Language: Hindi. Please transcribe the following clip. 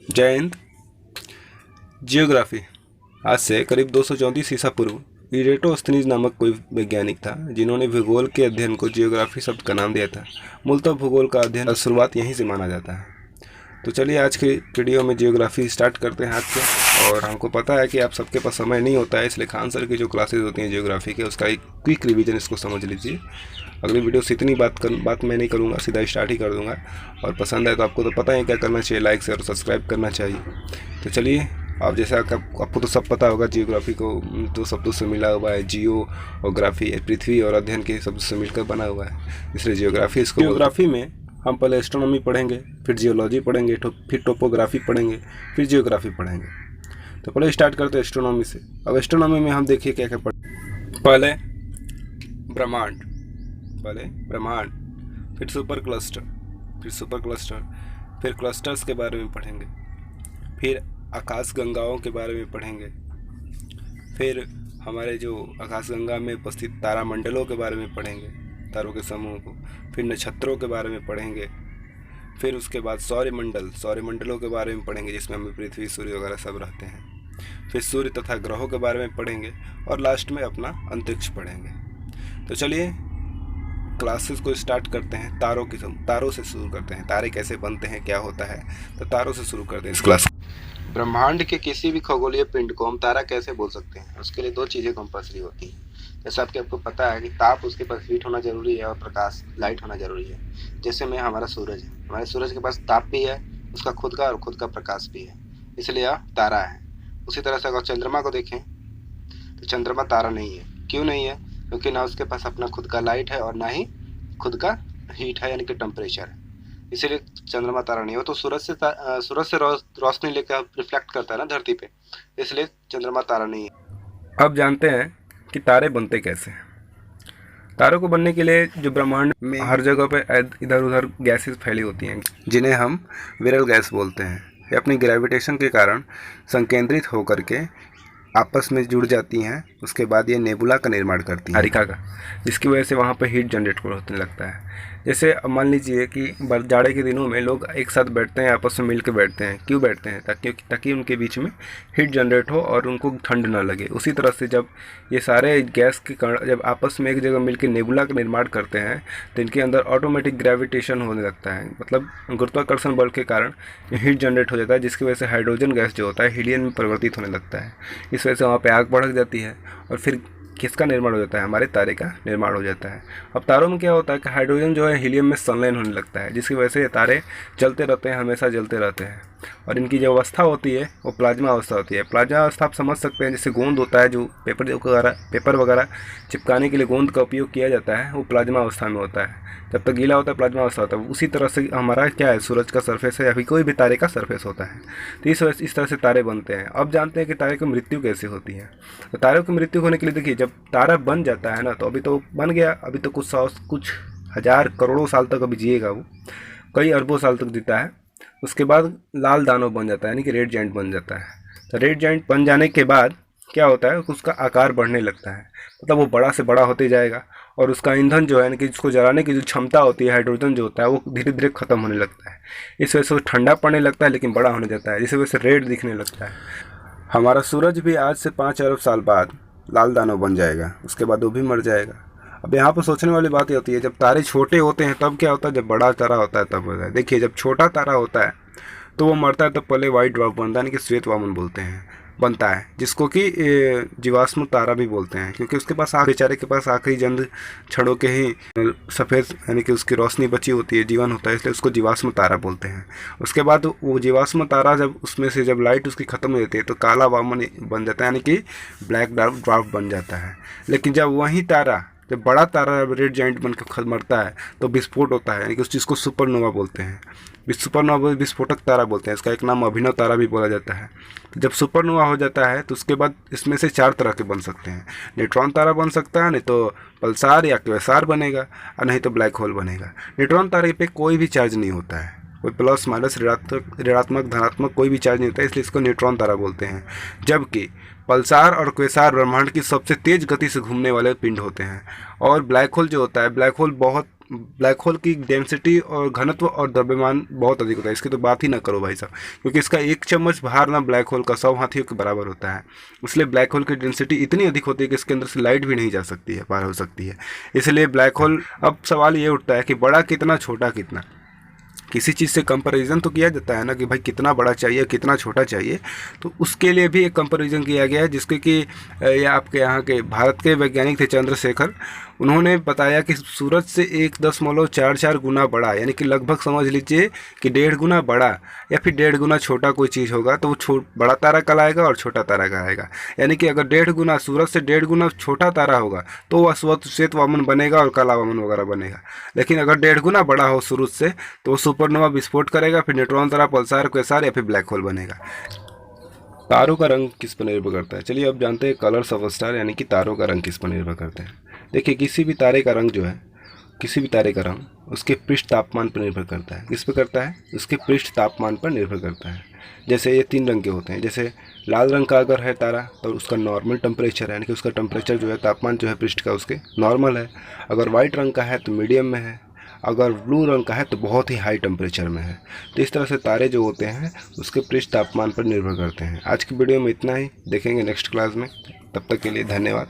जय हिंद। जियोग्राफी। आज से करीब 234 ईसा पूर्व इरेटोस्थनीज नामक कोई वैज्ञानिक था जिन्होंने भूगोल के अध्ययन को जियोग्राफी शब्द का नाम दिया था। मूलतः भूगोल का अध्ययन शुरुआत यहीं से माना जाता है। तो चलिए आज के वीडियो में जियोग्राफी स्टार्ट करते हैं आज से। और हमको पता है कि आप सबके पास समय नहीं होता है, इसलिए खान सर की जो क्लासेज होती हैं जियोग्राफी के, उसका एक क्विक रिवीजन इसको समझ लीजिए। अगली वीडियो से इतनी बात मैं नहीं करूँगा, सीधा स्टार्ट ही कर दूँगा। और पसंद है तो आपको तो पता है क्या करना चाहिए, लाइक शेयर और सब्सक्राइब करना चाहिए। तो चलिए, आप जैसा आपको तो सब पता होगा, जियोग्राफी को दो शब्दों से मिला हुआ है। जियो और ग्राफी, पृथ्वी और अध्ययन के शब्द से मिलकर बना हुआ है, इसलिए जियोग्राफी इसको। जियोग्राफी में हम पहले एस्ट्रोनॉमी पढ़ेंगे, फिर जियोलॉजी पढ़ेंगे, फिर टोपोग्राफी पढ़ेंगे, फिर जियोग्राफी पढ़ेंगे। तो पहले स्टार्ट करते हैं एस्ट्रोनॉमी से। अब एस्ट्रोनॉमी में हम देखिए क्या क्या पढ़ें। पहले ब्रह्मांड, फिर सुपर क्लस्टर, फिर क्लस्टर्स के बारे में पढ़ेंगे, फिर आकाश गंगाओं के बारे में पढ़ेंगे, फिर हमारे जो आकाश गंगा में उपस्थित तारामंडलों के बारे में पढ़ेंगे, तारों के समूह को, फिर नक्षत्रों के बारे में पढ़ेंगे, फिर उसके बाद सौरमंडलों के बारे में पढ़ेंगे जिसमें हमें पृथ्वी सूर्य वगैरह सब रहते हैं, फिर सूर्य तथा ग्रहों के बारे में पढ़ेंगे, और लास्ट में अपना अंतरिक्ष पढ़ेंगे। तो चलिए क्लासेस को स्टार्ट करते हैं। तारों से शुरू करते हैं। तारे कैसे बनते हैं, क्या होता है, तो तारों से शुरू करते हैं इस क्लास। ब्रह्मांड के किसी भी खगोलीय पिंड को हम तारा कैसे बोल सकते हैं, उसके लिए दो चीज़ें कंपल्सरी होती हैं। जैसे आपको पता है कि ताप, उसके पास हीट होना जरूरी है, और प्रकाश, लाइट होना जरूरी है। जैसे में हमारा सूरज है, हमारे सूरज के पास ताप भी है, उसका खुद का और खुद का प्रकाश भी है, इसलिए यह तारा है। उसी तरह से अगर चंद्रमा को देखें तो चंद्रमा तारा नहीं है। क्यों नहीं है? क्योंकि ना उसके पास अपना खुद का लाइट है और ना ही खुद का हीट है, यानी कि टेम्परेचर है, इसीलिए चंद्रमा तारा नहीं है। वो तो सूरज से रोशनी लेकर रिफ्लेक्ट करता है ना धरती पे, इसलिए चंद्रमा तारा नहीं है। अब जानते हैं कि तारे बनते कैसे हैं। तारों को बनने के लिए जो ब्रह्मांड में हर जगह पे इधर उधर गैसेस फैली होती हैं, जिन्हें हम विरल गैस बोलते हैं। ये अपनी ग्रेविटेशन के कारण संकेंद्रित होकर के आपस में जुड़ जाती हैं। उसके बाद ये नेबुला का निर्माण करती हैं, हरिका का, जिसकी वजह से वहाँ पर हीट जनरेट होने लगता है। जैसे अब मान लीजिए कि जाड़े के दिनों में लोग एक साथ बैठते हैं, आपस में मिल के बैठते हैं। क्यों बैठते हैं? ताकि उनके बीच में हीट जनरेट हो और उनको ठंड ना लगे। उसी तरह से जब ये सारे गैस के कण जब आपस में एक जगह मिल के नेबुला का निर्माण करते हैं, तो इनके अंदर ऑटोमेटिक ग्रेविटेशन होने लगता है, मतलब गुरुत्वाकर्षण बल के कारण हीट जनरेट हो जाता है, जिसकी वजह से हाइड्रोजन गैस जो होता है हीलियम में परिवर्तित होने लगता है। इस वजह से वहाँ पे आग भड़क जाती है, और फिर किसका निर्माण हो जाता है? हमारे तारे का निर्माण हो जाता है। अब तारों में क्या होता है कि हाइड्रोजन जो है हीलियम में संलयन होने लगता है, जिसकी वजह से ये तारे जलते रहते हैं, हमेशा जलते रहते हैं। और इनकी जो अवस्था होती है वो प्लाज्मा अवस्था होती है। प्लाज्मा अवस्था आप समझ सकते हैं, जैसे गोंद होता है, जो पेपर वगैरह चिपकाने के लिए गोंद का उपयोग किया जाता है, वो प्लाज्मा अवस्था में होता है। जब तक गीला होता है प्लाज्मा अवस्था होता है। उसी तरह से हमारा क्या है, सूरज का सरफेस है या फिर कोई भी तारे का सरफेस होता है। तो इस तरह से तारे बनते हैं। अब जानते हैं कि तारे की मृत्यु कैसे होती है। तो तारों की मृत्यु होने के लिए देखिए, जब तारा बन जाता है ना, तो अभी तो बन गया, अभी तो कुछ हज़ार करोड़ों साल तक अभी जिएगा, वो कई अरबों साल तक जीता है। उसके बाद लाल दानव बन जाता है, यानी कि रेड जाइंट बन जाता है। तो रेड जाइंट बन जाने के बाद क्या होता है, उसका आकार बढ़ने लगता है, मतलब वो बड़ा से बड़ा होते जाएगा, और उसका ईंधन जो है, यानी कि जिसको जलाने की जो क्षमता होती है, हाइड्रोजन जो होता है, वो धीरे धीरे खत्म होने लगता है। इस वजह से वो ठंडा पड़ने लगता है, लेकिन बड़ा होने जाता है, जिस वजह से रेड दिखने लगता है। हमारा सूरज भी आज से 5 अरब साल बाद लाल दानव बन जाएगा, उसके बाद वो भी मर जाएगा। अब यहाँ पर सोचने वाली बात ये होती है, जब तारे छोटे होते हैं तब क्या होता है, जब बड़ा तारा होता है तब होता है। देखिए, जब छोटा तारा होता है तो वो मरता है, तो पहले वाइट ड्वार्फ बनता है, यानी कि श्वेत वामन बनता है, जिसको कि जीवाश्म तारा भी बोलते हैं, क्योंकि उसके पास बेचारे के पास आखिरी जंद क्षणों के ही सफ़ेद, यानी कि उसकी रोशनी बची होती है, जीवन होता है, इसलिए उसको जीवाश्म तारा बोलते हैं। उसके बाद वो जीवाश्म तारा जब उसमें से जब लाइट उसकी ख़त्म हो जाती है तो काला वामन बन जाता है, यानी कि ब्लैक ड्वार्फ बन जाता है। लेकिन जब बड़ा तारा रेड जाइंट बनकर मरता है तो विस्फोट होता है, यानी कि उस चीज़ को सुपरनोवा बोलते हैं। सुपरनोवा विस्फोटक तारा बोलते हैं, इसका एक नाम अभिनव तारा भी बोला जाता है। तो जब सुपरनोवा हो जाता है तो उसके बाद इसमें से 4 तरह के बन सकते हैं। न्यूट्रॉन तारा बन सकता है, नहीं तो पल्सार या क्वेसार बनेगा, और नहीं तो ब्लैक होल बनेगा। न्यूट्रॉन तारे पे कोई भी चार्ज नहीं होता है, कोई प्लस माइनस ऋणात्मक धनात्मक कोई भी चार्ज नहीं होता है, इसलिए इसको न्यूट्रॉन तारा बोलते हैं। जबकि पल्सार और क्वेसार ब्रह्मांड की सबसे तेज़ गति से घूमने वाले पिंड होते हैं। और ब्लैक होल जो होता है, ब्लैक होल बहुत ब्लैक होल की डेंसिटी और घनत्व और द्रव्यमान बहुत अधिक होता है, इसकी तो बात ही ना करो भाई साहब, क्योंकि इसका एक चम्मच भार ना ब्लैक होल का 100 हाथियों के बराबर होता है। इसलिए ब्लैक होल की डेंसिटी इतनी अधिक होती है कि इसके अंदर से लाइट भी नहीं जा सकती है, पार हो सकती है। इसलिए ब्लैक होल, अब सवाल ये उठता है कि बड़ा कितना, छोटा कितना। किसी चीज़ से कंपैरिजन तो किया जाता है ना कि भाई कितना बड़ा चाहिए, कितना छोटा चाहिए, तो उसके लिए भी एक कंपैरिजन किया गया है, जिसके कि ये आपके यहाँ के भारत के वैज्ञानिक थे चंद्रशेखर, उन्होंने बताया कि सूरज से 1.44 गुना बड़ा, यानी कि लगभग समझ लीजिए कि 1.5 गुना बड़ा या फिर 1.5 गुना छोटा कोई चीज़ होगा तो वो बड़ा तारा कहलाएगा और छोटा तारा कहलाएगा। यानी कि अगर 1.5 गुना सूरज से 1.5 गुना छोटा तारा होगा तो वह श्वेत वामन बनेगा और काला वामन वगैरह बनेगा। लेकिन अगर 1.5 गुना बड़ा हो सूरज से तो वो सुपरनोवा विस्फोट करेगा, फिर न्यूट्रॉन तारा, पल्सार, क्वेसार या फिर ब्लैक होल बनेगा। तारों का रंग किस पर निर्भर करता है? चलिए अब जानते हैं कलर्स ऑफ स्टार, यानी कि तारों का रंग किस पर निर्भर करते हैं। देखिए किसी भी तारे का रंग जो है, किसी भी तारे का रंग उसके पृष्ठ तापमान पर निर्भर करता है। किस पर करता है? उसके पृष्ठ तापमान पर निर्भर करता है। जैसे ये 3 रंग के होते हैं, जैसे लाल रंग का अगर है तारा तो उसका नॉर्मल टेम्परेचर है, यानी कि उसका टेम्परेचर जो है, तापमान जो है पृष्ठ का उसके नॉर्मल है। अगर वाइट रंग का है तो मीडियम में है, अगर ब्लू रंग का है तो बहुत ही हाई टेम्परेचर में है। तो इस तरह से तारे जो होते हैं उसके पृष्ठ तापमान पर निर्भर करते हैं। आज की वीडियो में इतना ही, देखेंगे नेक्स्ट क्लास में, तब तक के लिए धन्यवाद।